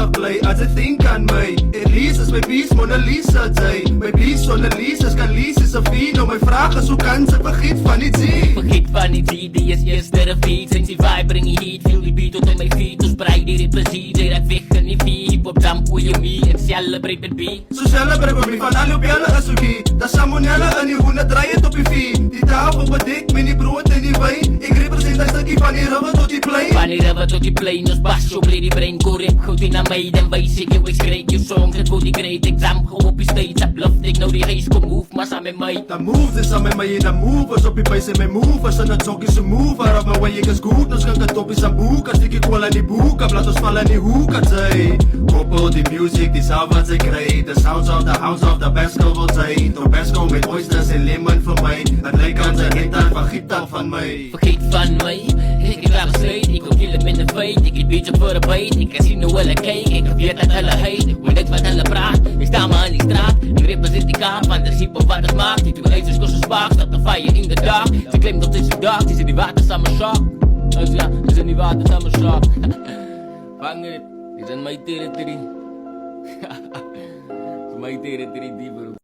afbly as ek think aan my. Elise is my piece Mona Lisa jy. My piece sonder Lisa's kan Lisa's a vino. My vraag is hoe kan sy vergeet van die G? Vergeet van die G, die is eerste repeat. Sinds die vibe bring die heat, feel die beat tot in my feet. Ons brei die plezier, jy raak weg in die vie. Hip-hop jump with you me and celebrate met B. So celebrate met me van al jou belle is oké. Dat salmonella in die hoende draai het op die vie. Die tafel bedek met die brood en die wyn. Ek represent een stukkie van die river tot die plein. Van die river tot die plein, ons bas jou play die brain. Korrek goed in aan my, dan wees ek jou, ek skreek jou songs. Het word die great, ek jump gauw op die stage. Uplift ek nou die huis, kom move maar saam met my. Dan move is saam met my en dan move is op die base en my move is in het sokkie se move. Waar op my way ek is goed, ons kan katoppies aan boek. As die kool aan die boek, en laat ons val in die hoek at sy. Koppel die music, die sound wat sy kry. The sounds of the house of the Basco wil sy. Tobasco met oysters en lemon vir my. Het lyk aan sy gitaar, vergiet dan van my. Vergeet van my, ek het daar besluit. Ek wil kill het met 'n feit, ek het beat op vir 'n byt. Ek kan sien hoe hulle kyk, ek weet dat hulle hate. Hoe dit wat hulle praat, ek sta maar in die straat. Ek represent die kaart, want dis hip-hop wat het maakt. Die twee ijzers kost een spark, staat een fire in the dark. Ze claimt dat is een dag, die zijn die water samen shark. Dus ja, die zijn die water samen shark. Vang het, die zijn mijn territory. Mijn territory dieper.